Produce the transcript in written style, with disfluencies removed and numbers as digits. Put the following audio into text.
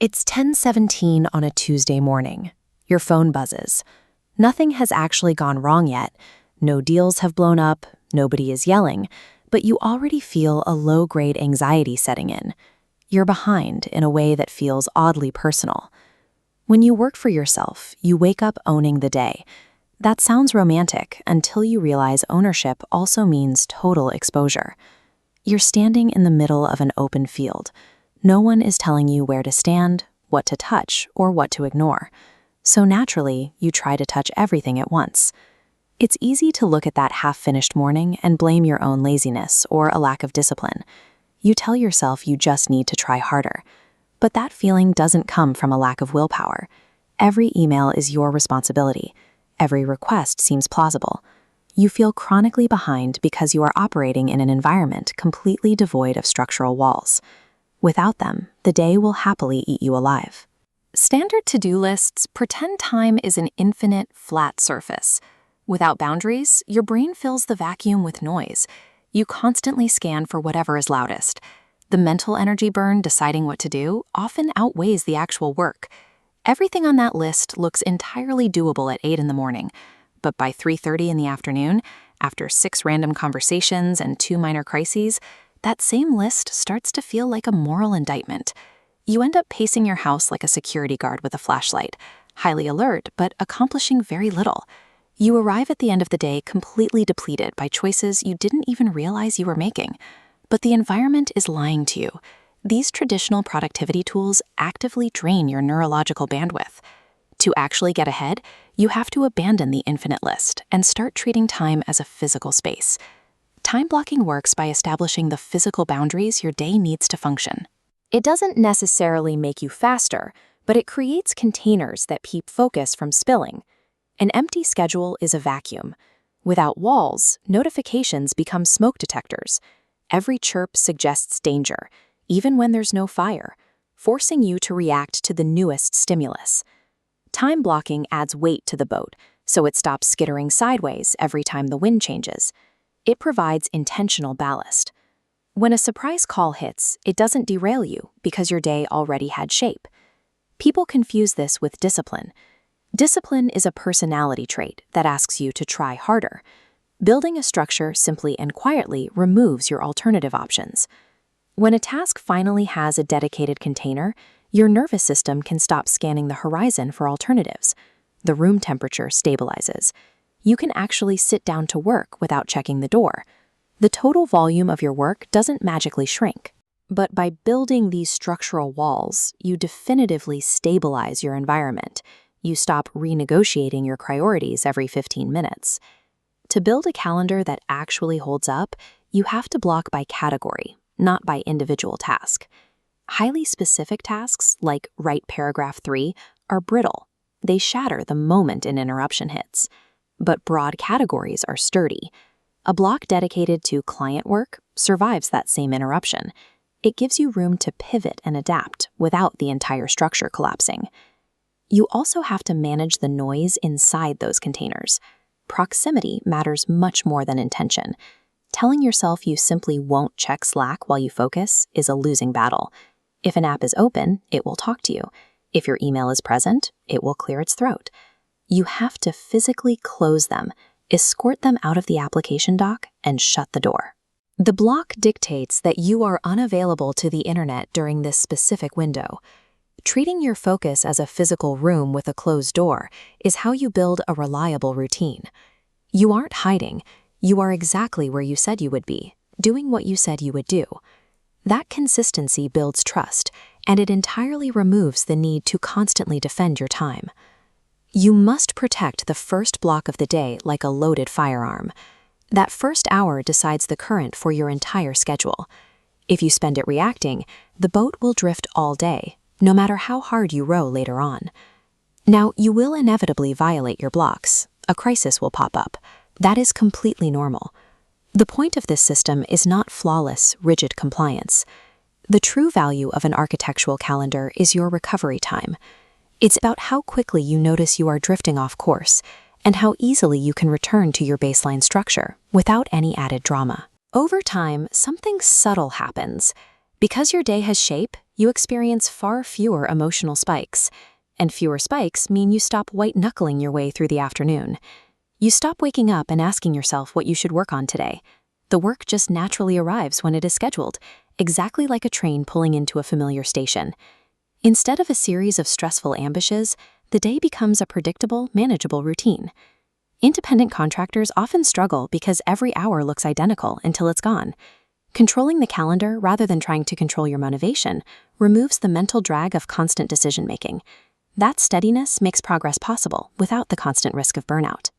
It's 10:17 on a Tuesday morning. Your phone buzzes. Nothing has actually gone wrong yet. No deals have blown up, nobody is yelling, but you already feel a low-grade anxiety setting in. You're behind in a way that feels oddly personal. When you work for yourself, you wake up owning the day. That sounds romantic until you realize ownership also means total exposure. You're standing in the middle of an open field. No one is telling you where to stand, what to touch, or what to ignore. So naturally, you try to touch everything at once. It's easy to look at that half-finished morning and blame your own laziness or a lack of discipline. You tell yourself you just need to try harder. But that feeling doesn't come from a lack of willpower. Every email is your responsibility. Every request seems plausible. You feel chronically behind because you are operating in an environment completely devoid of structural walls. Without them, the day will happily eat you alive. Standard to-do lists pretend time is an infinite, flat surface. Without boundaries, your brain fills the vacuum with noise. You constantly scan for whatever is loudest. The mental energy burn deciding what to do often outweighs the actual work. Everything on that list looks entirely doable at 8 in the morning, but by 3:30 in the afternoon, after 6 random conversations and 2 minor crises, that same list starts to feel like a moral indictment. You end up pacing your house like a security guard with a flashlight, highly alert but accomplishing very little. You arrive at the end of the day completely depleted by choices you didn't even realize you were making. But the environment is lying to you. These traditional productivity tools actively drain your neurological bandwidth. To actually get ahead, you have to abandon the infinite list and start treating time as a physical space. Time blocking works by establishing the physical boundaries your day needs to function. It doesn't necessarily make you faster, but it creates containers that keep focus from spilling. An empty schedule is a vacuum. Without walls, notifications become smoke detectors. Every chirp suggests danger, even when there's no fire, forcing you to react to the newest stimulus. Time blocking adds weight to the boat, so it stops skittering sideways every time the wind changes. It provides intentional ballast. When a surprise call hits, it doesn't derail you because your day already had shape. People confuse this with discipline. Discipline is a personality trait that asks you to try harder. Building a structure simply and quietly removes your alternative options. When a task finally has a dedicated container, your nervous system can stop scanning the horizon for alternatives. The room temperature stabilizes. You can actually sit down to work without checking the door. The total volume of your work doesn't magically shrink. But by building these structural walls, you definitively stabilize your environment. You stop renegotiating your priorities every 15 minutes. To build a calendar that actually holds up, you have to block by category, not by individual task. Highly specific tasks, like write paragraph 3, are brittle. They shatter the moment an interruption hits. But broad categories are sturdy. A block dedicated to client work survives that same interruption. It gives you room to pivot and adapt without the entire structure collapsing. You also have to manage the noise inside those containers. Proximity matters much more than intention. Telling yourself you simply won't check Slack while you focus is a losing battle. If an app is open, it will talk to you. If your email is present, it will clear its throat. You have to physically close them, escort them out of the application dock, and shut the door. The block dictates that you are unavailable to the internet during this specific window. Treating your focus as a physical room with a closed door is how you build a reliable routine. You aren't hiding. You are exactly where you said you would be, doing what you said you would do. That consistency builds trust, and it entirely removes the need to constantly defend your time. You must protect the first block of the day like a loaded firearm. That first hour decides the current for your entire schedule. If you spend it reacting, the boat will drift all day, no matter how hard you row later on. Now, you will inevitably violate your blocks. A crisis will pop up. That is completely normal. The point of this system is not flawless, rigid compliance. The true value of an architectural calendar is your recovery time. It's about how quickly you notice you are drifting off course and how easily you can return to your baseline structure without any added drama. Over time, something subtle happens. Because your day has shape, you experience far fewer emotional spikes. And fewer spikes mean you stop white-knuckling your way through the afternoon. You stop waking up and asking yourself what you should work on today. The work just naturally arrives when it is scheduled, exactly like a train pulling into a familiar station. Instead of a series of stressful ambushes, the day becomes a predictable, manageable routine. Independent contractors often struggle because every hour looks identical until it's gone. Controlling the calendar rather than trying to control your motivation removes the mental drag of constant decision-making. That steadiness makes progress possible without the constant risk of burnout.